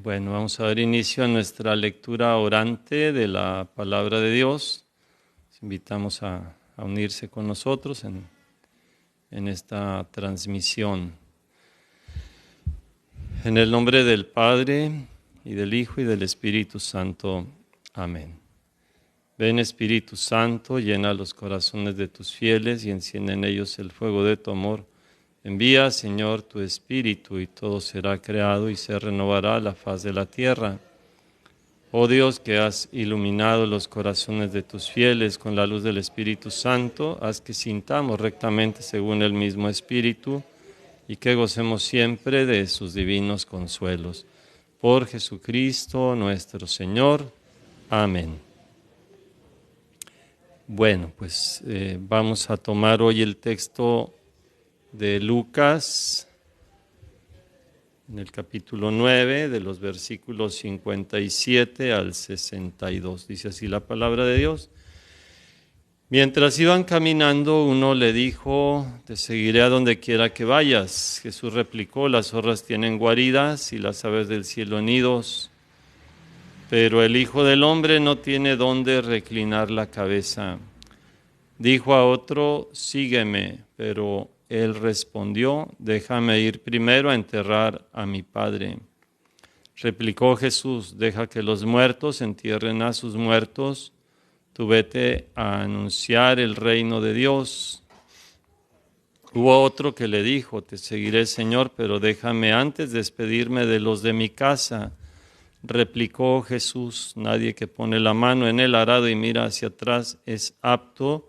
Bueno, vamos a dar inicio a nuestra lectura orante de la palabra de Dios. Les invitamos a unirse con nosotros en esta transmisión. En el nombre del Padre, y del Hijo, y del Espíritu Santo. Amén. Ven, Espíritu Santo, llena los corazones de tus fieles y enciende en ellos el fuego de tu amor. Envía, Señor, tu Espíritu, y todo será creado y se renovará la faz de la tierra. Oh Dios, que has iluminado los corazones de tus fieles con la luz del Espíritu Santo, haz que sintamos rectamente según el mismo Espíritu y que gocemos siempre de sus divinos consuelos. Por Jesucristo nuestro Señor. Amén. Bueno, pues vamos a tomar hoy el texto de Lucas, en el capítulo 9, de los versículos 57 al 62. Dice así la palabra de Dios. Mientras iban caminando, uno le dijo: te seguiré a donde quiera que vayas. Jesús replicó: las zorras tienen guaridas y las aves del cielo nidos, pero el Hijo del Hombre no tiene dónde reclinar la cabeza. Dijo a otro: sígueme, pero él respondió: déjame ir primero a enterrar a mi padre. Replicó Jesús: deja que los muertos entierren a sus muertos. Tú vete a anunciar el reino de Dios. Hubo otro que le dijo: te seguiré, Señor, pero déjame antes despedirme de los de mi casa. Replicó Jesús: nadie que pone la mano en el arado y mira hacia atrás es apto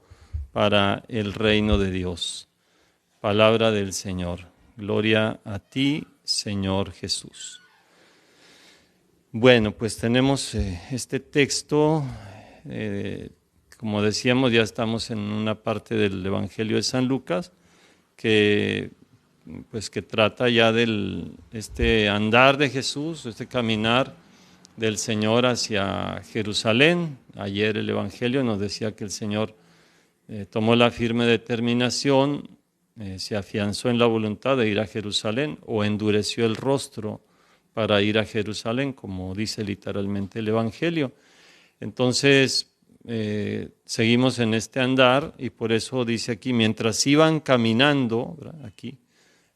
para el reino de Dios. Palabra del Señor. Gloria a ti, Señor Jesús. Bueno, pues tenemos este texto. Como decíamos, ya estamos en una parte del Evangelio de San Lucas que trata ya del este andar de Jesús, este caminar del Señor hacia Jerusalén. Ayer el Evangelio nos decía que el Señor tomó la firme determinación, se afianzó en la voluntad de ir a Jerusalén, o endureció el rostro para ir a Jerusalén, como dice literalmente el Evangelio. Entonces, seguimos en este andar, y por eso dice aquí: mientras iban caminando, ¿verdad? Aquí,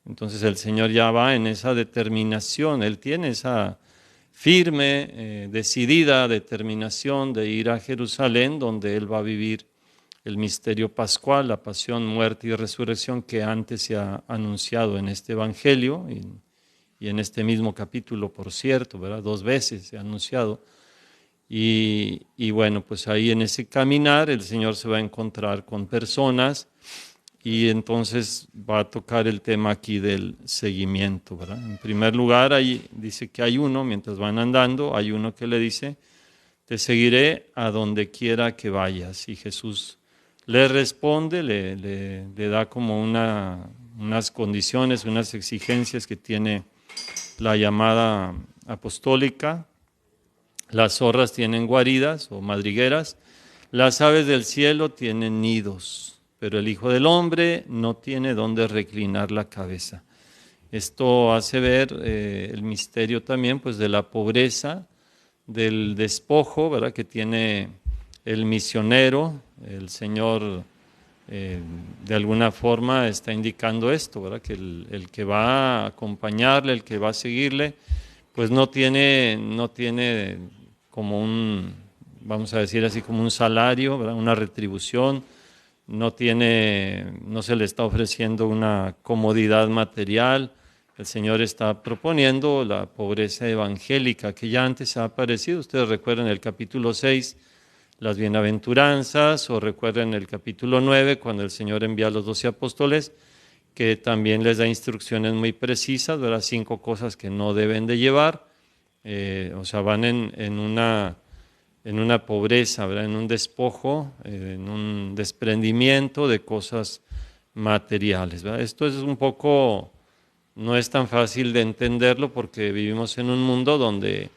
entonces el Señor ya va en esa determinación, Él tiene esa firme, decidida determinación de ir a Jerusalén, donde Él va a vivir el misterio pascual, la pasión, muerte y resurrección que antes se ha anunciado en este Evangelio y en este mismo capítulo, por cierto, ¿verdad? 2 veces se ha anunciado. Y bueno, pues ahí en ese caminar el Señor se va a encontrar con personas y entonces va a tocar el tema aquí del seguimiento, ¿verdad? En primer lugar, ahí dice que hay uno, mientras van andando, hay uno que le dice: te seguiré a donde quiera que vayas. Y Jesús le responde, le da como unas condiciones, unas exigencias que tiene la llamada apostólica. Las zorras tienen guaridas o madrigueras, las aves del cielo tienen nidos, pero el Hijo del Hombre no tiene dónde reclinar la cabeza. Esto hace ver el misterio también, pues, de la pobreza, del despojo, ¿verdad?, que tiene el misionero. El Señor de alguna forma está indicando esto, ¿verdad?, que el que va a acompañarle, el que va a seguirle, pues no tiene como vamos a decir así, como un salario, ¿verdad?, una retribución. No se le está ofreciendo una comodidad material. El Señor está proponiendo la pobreza evangélica que ya antes ha aparecido. Ustedes recuerdan el capítulo 6, las bienaventuranzas, o recuerden el capítulo 9, cuando el Señor envía a los 12 apóstoles, que también les da instrucciones muy precisas, ¿verdad? 5 cosas que no deben de llevar. Van en una pobreza, ¿verdad?, en un despojo, en un desprendimiento de cosas materiales, ¿verdad? Esto es un poco, no es tan fácil de entenderlo porque vivimos en un mundo donde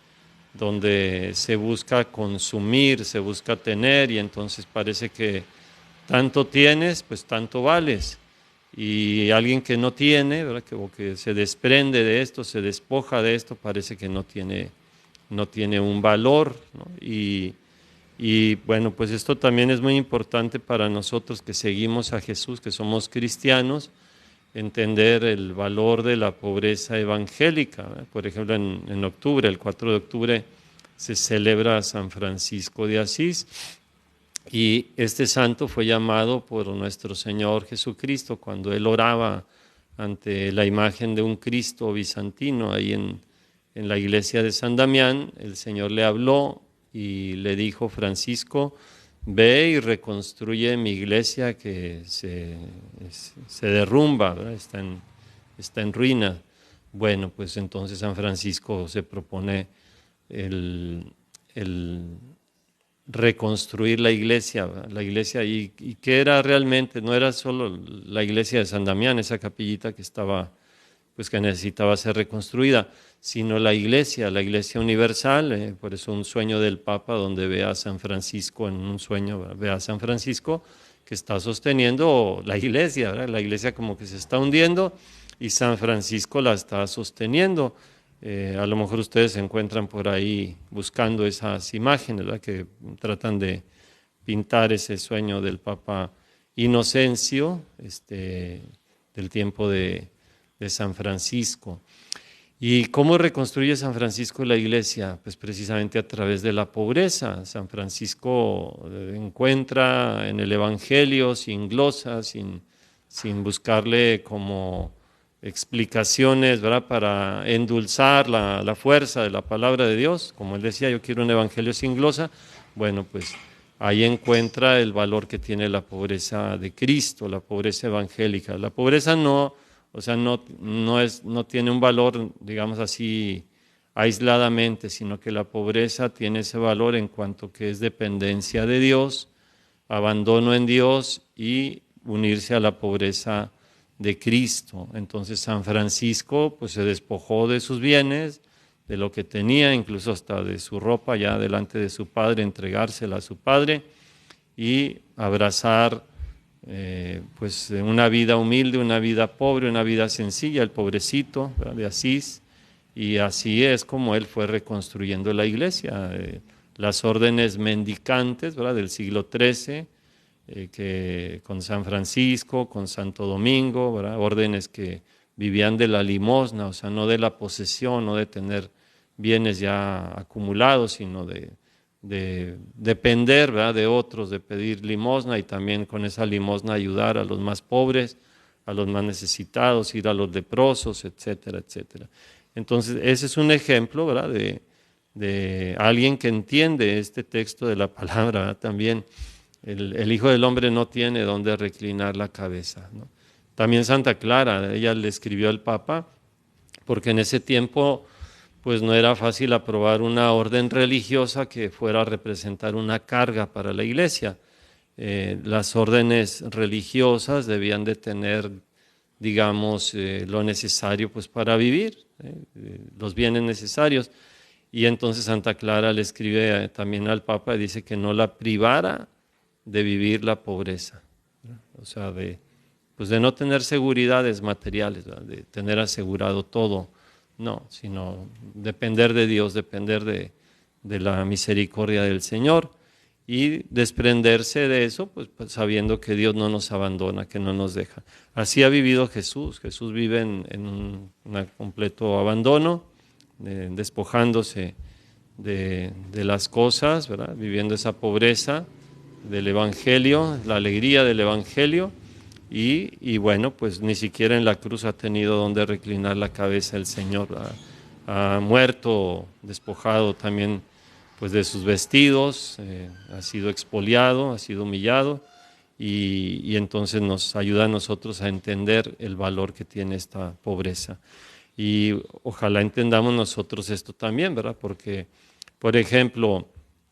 se busca consumir, se busca tener, y entonces parece que tanto tienes, pues tanto vales. y alguien que no tiene, ¿verdad? O que se desprende de esto, se despoja de esto, parece que no tiene un valor, ¿no? Y bueno, pues esto también es muy importante para nosotros que seguimos a Jesús, que somos cristianos, entender el valor de la pobreza evangélica, ¿verdad? Por ejemplo, en octubre, el 4 de octubre, se celebra a San Francisco de Asís, y este santo fue llamado por nuestro Señor Jesucristo cuando él oraba ante la imagen de un Cristo bizantino ahí en la iglesia de San Damián. El Señor le habló y le dijo: Francisco, ve y reconstruye mi iglesia que se derrumba, ¿verdad? Está en ruina. Bueno, pues entonces San Francisco se propone el reconstruir la iglesia, y que era realmente, no era solo la iglesia de San Damián, esa capillita que estaba, pues que necesitaba ser reconstruida, sino la iglesia universal. Por eso un sueño del Papa donde ve a San Francisco, en un sueño ve a San Francisco que está sosteniendo la iglesia, ¿verdad? La iglesia como que se está hundiendo y San Francisco la está sosteniendo. A lo mejor ustedes se encuentran por ahí buscando esas imágenes, ¿verdad? Que tratan de pintar ese sueño del Papa Inocencio, del tiempo de San Francisco. ¿Y cómo reconstruye San Francisco la iglesia? Pues precisamente a través de la pobreza. San Francisco encuentra en el Evangelio, sin glosas, sin buscarle como explicaciones, ¿verdad? Para endulzar la fuerza de la palabra de Dios. Como él decía, yo quiero un evangelio sin glosa. Bueno, pues ahí encuentra el valor que tiene la pobreza de Cristo, la pobreza evangélica. La pobreza no tiene un valor, digamos así, aisladamente, sino que la pobreza tiene ese valor en cuanto que es dependencia de Dios, abandono en Dios y unirse a la pobreza de Cristo. Entonces San Francisco pues se despojó de sus bienes, de lo que tenía, incluso hasta de su ropa, ya delante de su padre, entregársela a su padre y abrazar pues una vida humilde, una vida pobre, una vida sencilla, el pobrecito, ¿verdad? De Asís. Y así es como él fue reconstruyendo la iglesia. Las órdenes mendicantes, ¿verdad? Del siglo XIII, que con San Francisco, con Santo Domingo, ¿verdad? Órdenes que vivían de la limosna, o sea, no de la posesión, no de tener bienes ya acumulados, sino de depender, ¿verdad? De otros, de pedir limosna y también con esa limosna ayudar a los más pobres, a los más necesitados, ir a los leprosos, etcétera, etcétera. Entonces, ese es un ejemplo, ¿verdad? De alguien que entiende este texto de la palabra, ¿verdad? También el Hijo del Hombre no tiene dónde reclinar la cabeza, ¿no? También Santa Clara, ella le escribió al Papa, porque en ese tiempo pues no era fácil aprobar una orden religiosa que fuera a representar una carga para la iglesia. Las órdenes religiosas debían de tener, digamos, lo necesario pues para vivir, los bienes necesarios. Y entonces Santa Clara le escribe también al Papa y dice que no la privara de vivir la pobreza, ¿verdad? O sea, pues de no tener seguridades materiales, ¿verdad? De tener asegurado todo. No, sino depender de Dios, depender de la misericordia del Señor y desprenderse de eso, pues sabiendo que Dios no nos abandona, que no nos deja. Así ha vivido Jesús. Jesús vive en un completo abandono, despojándose de las cosas, ¿verdad? Viviendo esa pobreza del Evangelio, la alegría del Evangelio. Y bueno, pues ni siquiera en la cruz ha tenido donde reclinar la cabeza el Señor. Ha muerto, despojado también pues de sus vestidos, ha sido expoliado, ha sido humillado y entonces nos ayuda a nosotros a entender el valor que tiene esta pobreza. Y ojalá entendamos nosotros esto también, ¿verdad? Porque, por ejemplo,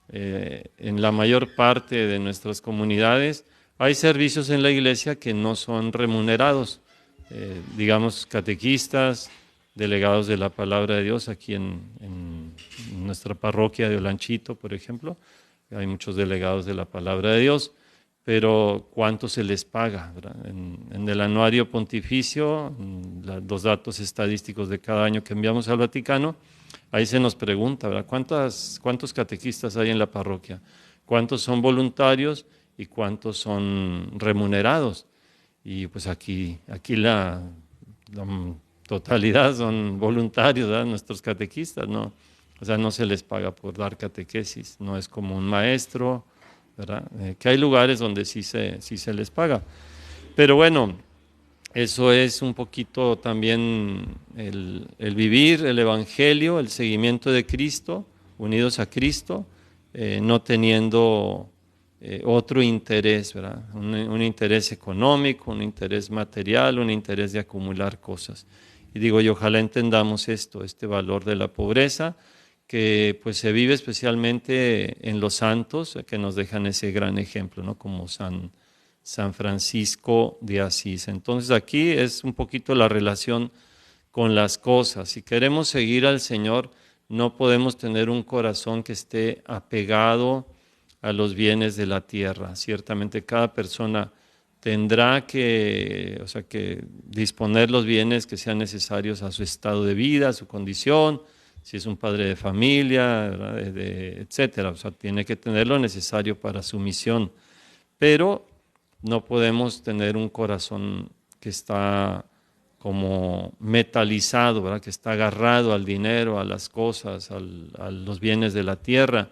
en la mayor parte de nuestras comunidades hay servicios en la iglesia que no son remunerados, digamos catequistas, delegados de la palabra de Dios aquí en nuestra parroquia de Olanchito, por ejemplo. Hay muchos delegados de la palabra de Dios, pero ¿cuánto se les paga? ¿Verdad? En el anuario pontificio, los datos estadísticos de cada año que enviamos al Vaticano, ahí se nos pregunta, ¿verdad? ¿Cuántos catequistas hay en la parroquia? ¿Cuántos son voluntarios y cuántos son remunerados? Y pues aquí la totalidad son voluntarios, ¿verdad? Nuestros catequistas, ¿no? O sea, no se les paga por dar catequesis, no es como un maestro, ¿verdad? Que hay lugares donde sí se les paga. Pero bueno, eso es un poquito también el vivir el Evangelio, el seguimiento de Cristo, unidos a Cristo, no teniendo otro interés, ¿verdad? Un interés económico, un interés material, un interés de acumular cosas. Y digo, y ojalá entendamos esto, este valor de la pobreza, que pues se vive especialmente en los santos, que nos dejan ese gran ejemplo, ¿no? Como San Francisco de Asís. Entonces aquí es un poquito la relación con las cosas. Si queremos seguir al Señor, no podemos tener un corazón que esté apegado a los bienes de la tierra. Ciertamente cada persona tendrá que disponer los bienes que sean necesarios a su estado de vida, a su condición, si es un padre de familia, etcétera. O sea, tiene que tener lo necesario para su misión. Pero no podemos tener un corazón que está como metalizado, ¿verdad? Que está agarrado al dinero, a las cosas, a los bienes de la tierra,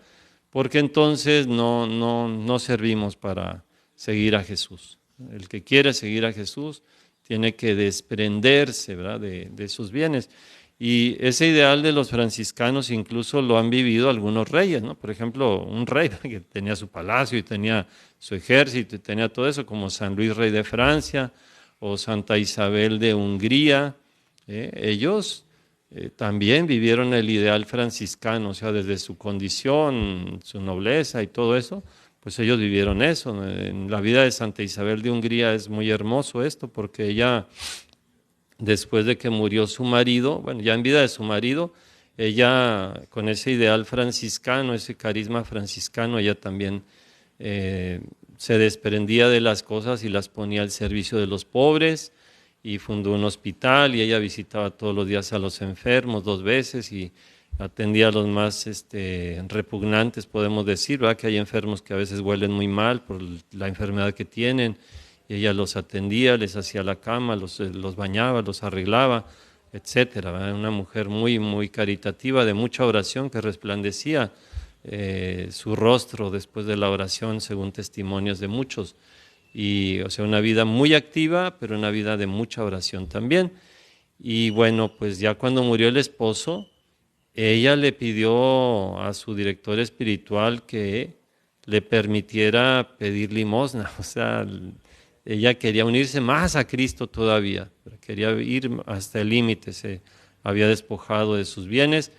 porque entonces no servimos para seguir a Jesús. El que quiere seguir a Jesús tiene que desprenderse, ¿verdad? de sus bienes. Y ese ideal de los franciscanos incluso lo han vivido algunos reyes, ¿no? Por ejemplo, un rey que tenía su palacio y tenía su ejército y tenía todo eso, como San Luis, rey de Francia, o Santa Isabel de Hungría. Ellos también vivieron el ideal franciscano, o sea, desde su condición, su nobleza y todo eso, pues ellos vivieron eso. En la vida de Santa Isabel de Hungría es muy hermoso esto, porque ella, después de que murió su marido, bueno, ya en vida de su marido, ella con ese ideal franciscano, ese carisma franciscano, ella también se desprendía de las cosas y las ponía al servicio de los pobres, y fundó un hospital y ella visitaba todos los días a los enfermos 2 veces y atendía a los más repugnantes, podemos decir, ¿verdad? Que hay enfermos que a veces huelen muy mal por la enfermedad que tienen, y ella los atendía, les hacía la cama, los bañaba, los arreglaba, etcétera, ¿verdad? Una mujer muy, muy caritativa, de mucha oración, que resplandecía su rostro después de la oración, según testimonios de muchos. Y, o sea, una vida muy activa, pero una vida de mucha oración también. Y bueno, pues ya cuando murió el esposo, ella le pidió a su director espiritual que le permitiera pedir limosna. O sea, ella quería unirse más a Cristo todavía, quería ir hasta el límite, se había despojado de sus bienes.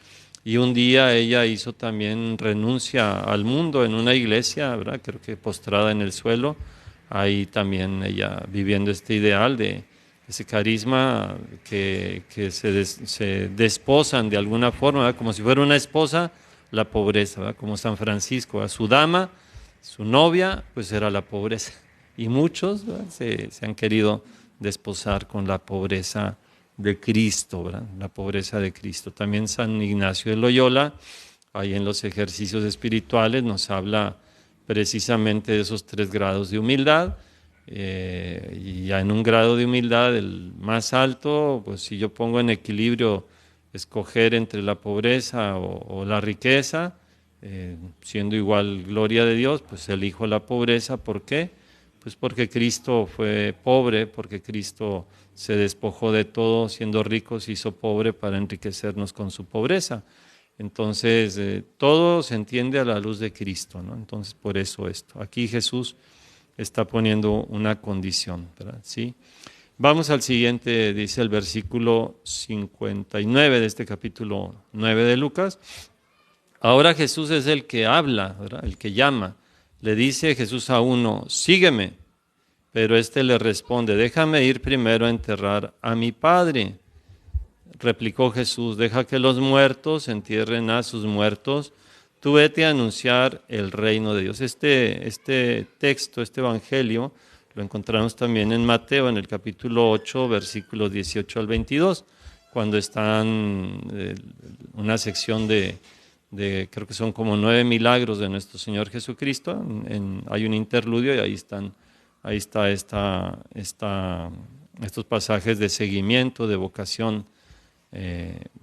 Y un día ella hizo también renuncia al mundo en una iglesia, ¿verdad? Creo que postrada en el suelo, ahí también ella viviendo este ideal de ese carisma que se desposan de alguna forma, ¿verdad? Como si fuera una esposa, la pobreza, ¿verdad? Como San Francisco, a su dama, su novia, pues era la pobreza. Y muchos, ¿verdad? se han querido desposar con la pobreza de Cristo, ¿verdad? La pobreza de Cristo. También San Ignacio de Loyola, ahí en los ejercicios espirituales, nos habla precisamente de esos 3 grados de humildad, y ya en un grado de humildad, el más alto, pues si yo pongo en equilibrio escoger entre la pobreza o la riqueza, siendo igual gloria de Dios, pues elijo la pobreza. ¿Por qué? Pues porque Cristo fue pobre, porque Cristo se despojó de todo, siendo rico se hizo pobre para enriquecernos con su pobreza. Entonces, todo se entiende a la luz de Cristo, ¿no? Entonces, por eso esto. Aquí Jesús está poniendo una condición, ¿verdad? ¿Sí? Vamos al siguiente, dice el versículo 59 de este capítulo 9 de Lucas. Ahora Jesús es el que habla, ¿verdad? El que llama. Le dice Jesús a uno, sígueme. Pero éste le responde, déjame ir primero a enterrar a mi padre. Replicó Jesús, deja que los muertos entierren a sus muertos, tú vete a anunciar el reino de Dios. Este texto, este evangelio, lo encontramos también en Mateo, en el capítulo 8, versículos 18 al 22, cuando están una sección de creo que son como 9 milagros de nuestro Señor Jesucristo. Hay un interludio y ahí está estos pasajes de seguimiento, de vocación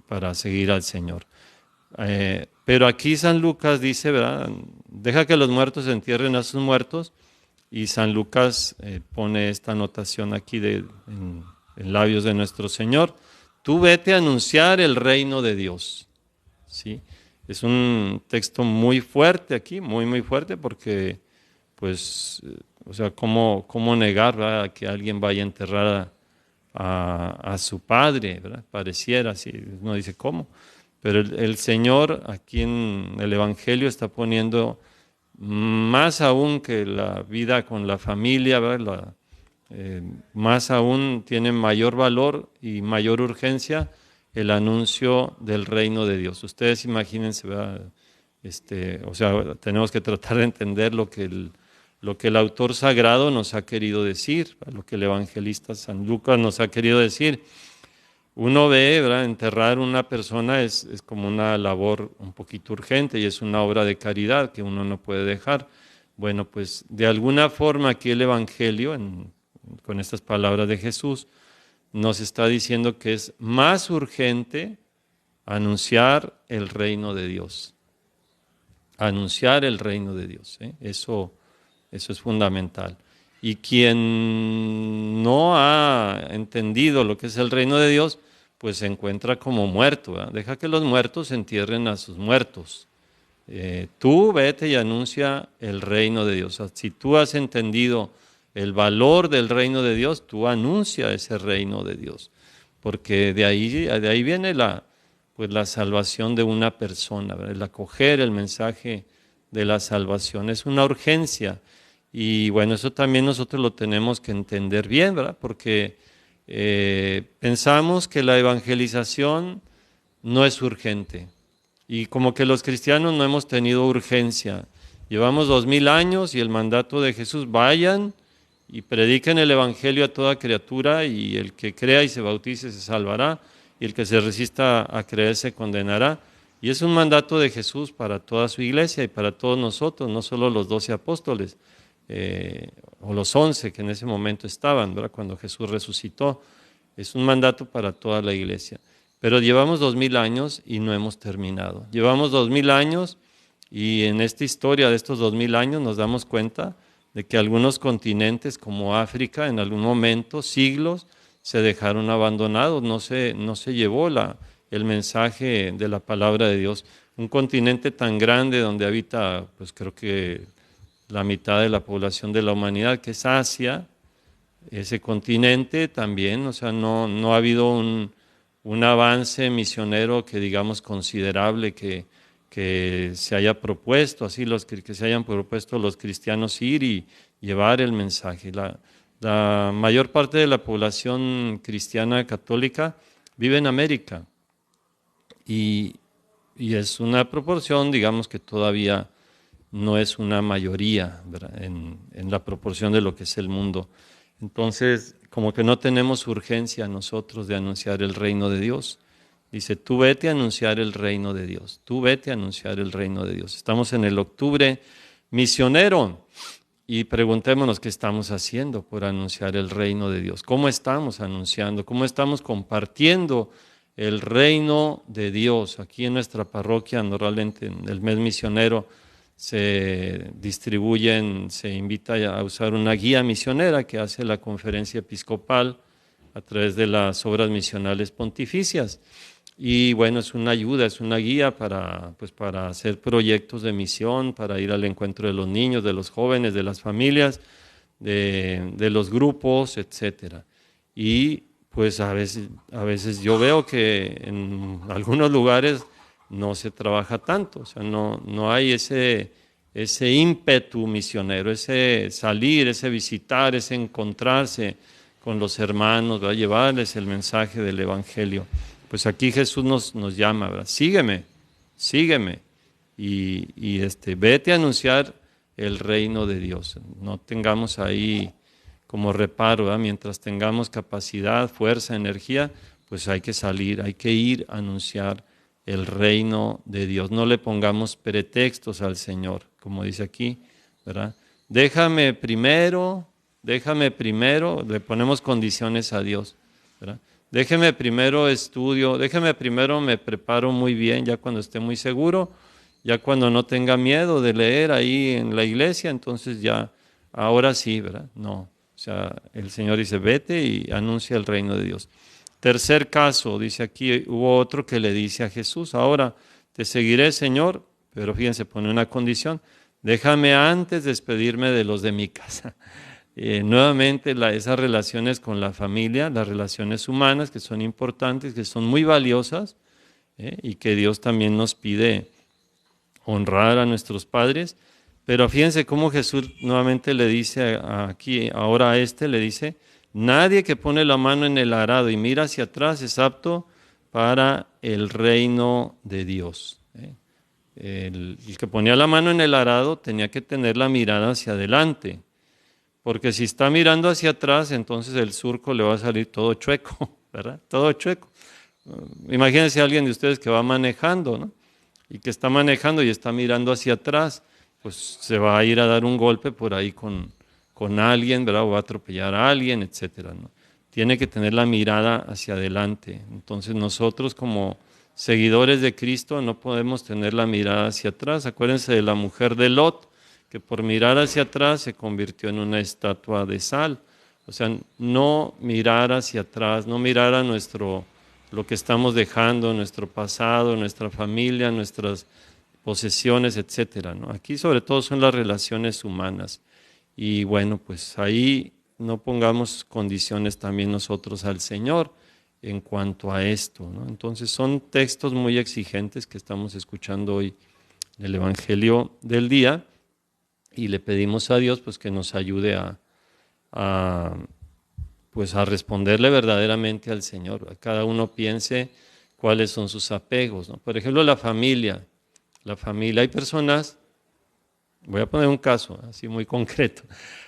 para seguir al Señor. Pero aquí San Lucas dice, ¿verdad? Deja que los muertos entierren a sus muertos, y San Lucas pone esta anotación aquí en labios de nuestro Señor: tú vete a anunciar el reino de Dios. ¿Sí? Es un texto muy fuerte aquí, muy, muy fuerte, porque, pues, o sea, ¿cómo negar, ¿verdad?, que alguien vaya a enterrar a su padre, ¿verdad? Pareciera, si uno dice cómo. Pero el Señor aquí en el Evangelio está poniendo más aún que la vida con la familia, ¿verdad? Más aún tiene mayor valor y mayor urgencia el anuncio del reino de Dios. Ustedes imagínense, ¿verdad? O sea, tenemos que tratar de entender lo que el autor sagrado nos ha querido decir, lo que el evangelista San Lucas nos ha querido decir. Uno ve, ¿verdad?, enterrar una persona es como una labor un poquito urgente y es una obra de caridad que uno no puede dejar. Bueno, pues de alguna forma aquí el Evangelio, con estas palabras de Jesús, nos está diciendo que es más urgente anunciar el reino de Dios. Anunciar el reino de Dios, ¿eh? Eso es fundamental. Y quien no ha entendido lo que es el reino de Dios, pues se encuentra como muerto, ¿verdad? Deja que los muertos entierren a sus muertos. Tú vete y anuncia el reino de Dios. O sea, si tú has entendido el valor del reino de Dios, tú anuncia ese reino de Dios. Porque de ahí viene la salvación de una persona, ¿verdad? El acoger el mensaje de la salvación. Es una urgencia. Y bueno, eso también nosotros lo tenemos que entender bien, ¿verdad? Porque pensamos que la evangelización no es urgente. Y como que los cristianos no hemos tenido urgencia. Llevamos 2000 años y el mandato de Jesús: vayan y prediquen el evangelio a toda criatura, y el que crea y se bautice se salvará, y el que se resista a creer se condenará. Y es un mandato de Jesús para toda su iglesia y para todos nosotros, no solo los 12 apóstoles. O los 11 que en ese momento estaban, ¿verdad?, cuando Jesús resucitó. Es un mandato para toda la iglesia. Pero llevamos 2000 años y no hemos terminado. Llevamos 2000 años y en esta historia de estos 2000 años nos damos cuenta de que algunos continentes como África en algún momento, siglos, se dejaron abandonados, no se llevó el mensaje de la palabra de Dios. Un continente tan grande donde habita, pues creo que la mitad de la población de la humanidad, que es Asia, ese continente también, o sea, no ha habido un avance misionero que digamos considerable que se haya propuesto, así que se hayan propuesto los cristianos ir y llevar el mensaje. La mayor parte de la población cristiana católica vive en América y es una proporción, digamos, que todavía no es una mayoría, ¿verdad?, en la proporción de lo que es el mundo. Entonces, como que no tenemos urgencia nosotros de anunciar el reino de Dios. Dice, tú vete a anunciar el reino de Dios, tú vete a anunciar el reino de Dios. Estamos en el octubre misionero y preguntémonos qué estamos haciendo por anunciar el reino de Dios. ¿Cómo estamos anunciando? ¿Cómo estamos compartiendo el reino de Dios? Aquí en nuestra parroquia, normalmente en el mes misionero, se invita a usar una guía misionera que hace la Conferencia Episcopal a través de las obras misionales pontificias. Y bueno, es una ayuda, es una guía para hacer proyectos de misión, para ir al encuentro de los niños, de los jóvenes, de las familias, de los grupos, etcétera. Y pues a veces yo veo que en algunos lugares no se trabaja tanto, o sea, no hay ese ímpetu misionero, ese salir, ese visitar, ese encontrarse con los hermanos, ¿verdad?, llevarles el mensaje del Evangelio. Pues aquí Jesús nos llama, ¿verdad? Sígueme. Vete a anunciar el reino de Dios. No tengamos ahí como reparo, ¿verdad? Mientras tengamos capacidad, fuerza, energía, pues hay que salir, hay que ir a anunciar el reino de Dios. No le pongamos pretextos al Señor, como dice aquí, ¿verdad? Déjame primero, le ponemos condiciones a Dios, ¿verdad? Déjeme primero estudio, déjeme primero me preparo muy bien, ya cuando esté muy seguro, ya cuando no tenga miedo de leer ahí en la iglesia, entonces ya, ahora sí, ¿verdad? No, o sea, el Señor dice, vete y anuncia el reino de Dios. Tercer caso, dice aquí, hubo otro que le dice a Jesús, ahora te seguiré, Señor, pero fíjense, pone una condición, déjame antes despedirme de los de mi casa. Nuevamente, esas relaciones con la familia, las relaciones humanas que son importantes, que son muy valiosas, y que Dios también nos pide honrar a nuestros padres. Pero fíjense cómo Jesús nuevamente le dice aquí, ahora a le dice, nadie que pone la mano en el arado y mira hacia atrás es apto para el reino de Dios. El que ponía la mano en el arado tenía que tener la mirada hacia adelante, porque si está mirando hacia atrás, entonces el surco le va a salir todo chueco, ¿verdad? Todo chueco. Imagínense a alguien de ustedes que va manejando, ¿no? Y que está manejando y está mirando hacia atrás, pues se va a ir a dar un golpe por ahí con alguien, ¿verdad? O va a atropellar a alguien, etcétera, ¿no? Tiene que tener la mirada hacia adelante. Entonces nosotros como seguidores de Cristo no podemos tener la mirada hacia atrás. Acuérdense de la mujer de Lot, que por mirar hacia atrás se convirtió en una estatua de sal. O sea, no mirar hacia atrás, no mirar a lo que estamos dejando, nuestro pasado, nuestra familia, nuestras posesiones, etcétera, ¿no? Aquí sobre todo son las relaciones humanas. Y bueno, pues ahí no pongamos condiciones también nosotros al Señor en cuanto a esto, ¿no? Entonces son textos muy exigentes que estamos escuchando hoy en el Evangelio del día y le pedimos a Dios pues que nos ayude a pues a responderle verdaderamente al Señor. Cada uno piense cuáles son sus apegos, ¿no? Por ejemplo, la familia. La familia, hay personas, voy a poner un caso así muy concreto.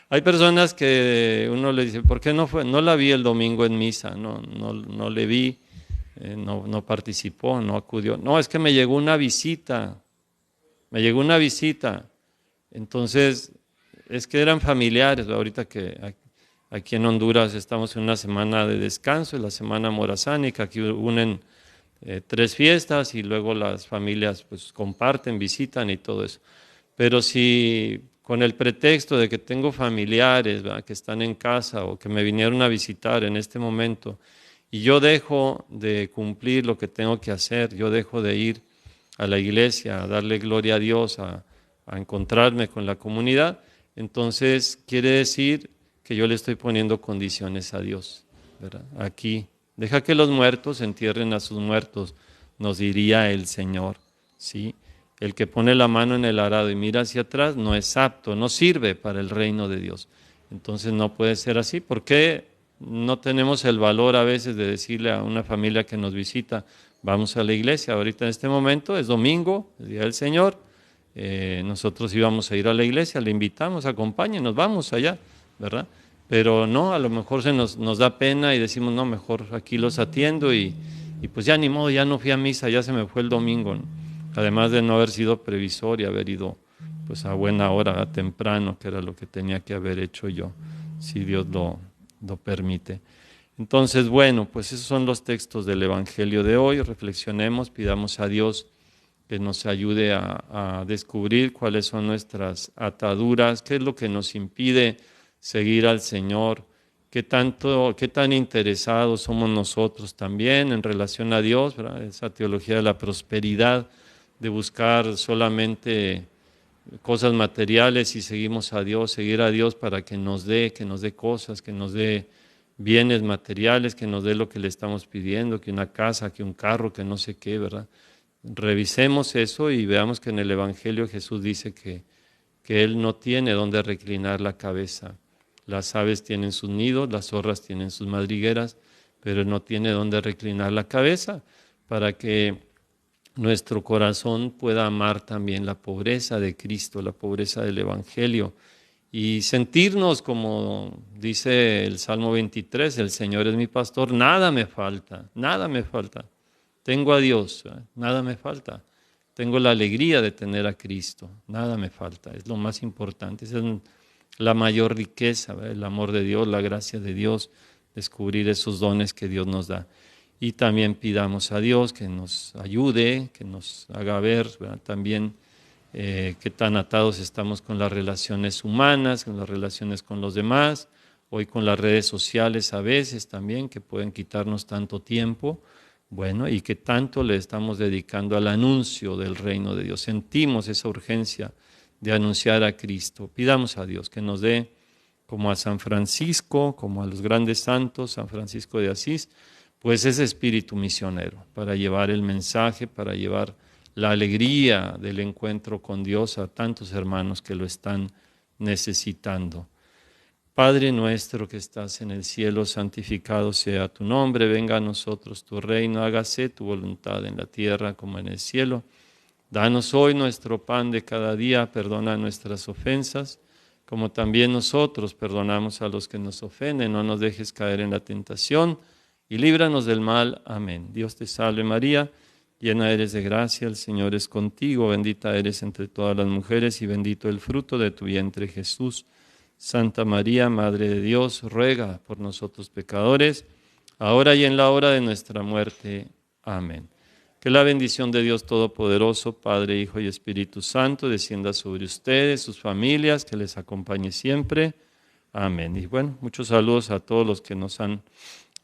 Hay personas que uno le dice, ¿por qué no fue? No la vi el domingo en misa, no le vi, no participó, no acudió. No, es que me llegó una visita. Entonces, es que eran familiares. Ahorita que aquí en Honduras estamos en una semana de descanso, es la semana morazánica, aquí unen 3 fiestas y luego las familias pues comparten, visitan y todo eso. Pero si con el pretexto de que tengo familiares, ¿verdad?, que están en casa o que me vinieron a visitar en este momento y yo dejo de cumplir lo que tengo que hacer, yo dejo de ir a la iglesia, a darle gloria a Dios, a encontrarme con la comunidad, entonces quiere decir que yo le estoy poniendo condiciones a Dios, ¿verdad? Aquí, deja que los muertos entierren a sus muertos, nos diría el Señor, ¿sí? El que pone la mano en el arado y mira hacia atrás no es apto, no sirve para el reino de Dios. Entonces no puede ser así. ¿Por qué no tenemos el valor a veces de decirle a una familia que nos visita, vamos a la iglesia? Ahorita en este momento es domingo, el día del Señor, nosotros íbamos a ir a la iglesia, le invitamos, acompáñenos, vamos allá, ¿verdad? Pero no, a lo mejor nos da pena y decimos, no, mejor aquí los atiendo y pues ya ni modo, ya no fui a misa, ya se me fue el domingo, ¿no? Además de no haber sido previsor y haber ido pues a buena hora, temprano, que era lo que tenía que haber hecho yo, si Dios lo permite. Entonces, bueno, pues esos son los textos del Evangelio de hoy. Reflexionemos, pidamos a Dios que nos ayude a descubrir cuáles son nuestras ataduras, qué es lo que nos impide seguir al Señor, qué tan interesados somos nosotros también en relación a Dios, ¿verdad? Esa teología de la prosperidad, de buscar solamente cosas materiales y seguimos a Dios, seguir a Dios para que nos dé cosas, que nos dé bienes materiales, que nos dé lo que le estamos pidiendo, que una casa, que un carro, que no sé qué, ¿verdad? Revisemos eso y veamos que en el Evangelio Jesús dice que Él no tiene donde reclinar la cabeza. Las aves tienen sus nidos, las zorras tienen sus madrigueras, pero Él no tiene donde reclinar la cabeza para que nuestro corazón pueda amar también la pobreza de Cristo, la pobreza del Evangelio, y sentirnos como dice el Salmo 23, el Señor es mi pastor, nada me falta, nada me falta. Tengo a Dios, nada me falta. Tengo la alegría de tener a Cristo, nada me falta, es lo más importante, esa es la mayor riqueza, ¿verdad? El amor de Dios, la gracia de Dios, descubrir esos dones que Dios nos da. Y también pidamos a Dios que nos ayude, que nos haga ver, ¿verdad? También qué tan atados estamos con las relaciones humanas, con las relaciones con los demás, hoy con las redes sociales a veces también, que pueden quitarnos tanto tiempo, bueno, y que tanto le estamos dedicando al anuncio del reino de Dios. Sentimos esa urgencia de anunciar a Cristo. Pidamos a Dios que nos dé, como a San Francisco, como a los grandes santos, San Francisco de Asís, pues ese espíritu misionero para llevar el mensaje, para llevar la alegría del encuentro con Dios a tantos hermanos que lo están necesitando. Padre nuestro que estás en el cielo, santificado sea tu nombre, venga a nosotros tu reino, hágase tu voluntad en la tierra como en el cielo. Danos hoy nuestro pan de cada día, perdona nuestras ofensas, como también nosotros perdonamos a los que nos ofenden, no nos dejes caer en la tentación y líbranos del mal. Amén. Dios te salve María, llena eres de gracia, el Señor es contigo, bendita eres entre todas las mujeres y bendito el fruto de tu vientre Jesús. Santa María, Madre de Dios, ruega por nosotros pecadores, ahora y en la hora de nuestra muerte. Amén. Que la bendición de Dios Todopoderoso, Padre, Hijo y Espíritu Santo, descienda sobre ustedes, sus familias, que les acompañe siempre. Amén. Y bueno, muchos saludos a todos los que nos han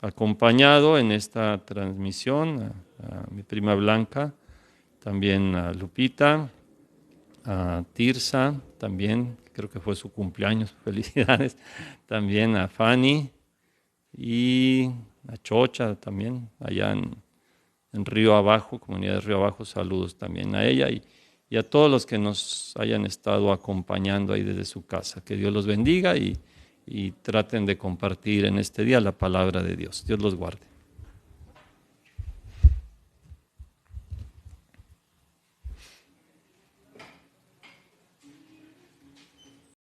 acompañado en esta transmisión, a mi prima Blanca, también a Lupita, a Tirsa, también, creo que fue su cumpleaños, felicidades, también a Fanny y a Chocha también, allá en Río Abajo, comunidad de Río Abajo, saludos también a ella y a todos los que nos hayan estado acompañando ahí desde su casa. Que Dios los bendiga y traten de compartir en este día la palabra de Dios. Dios los guarde.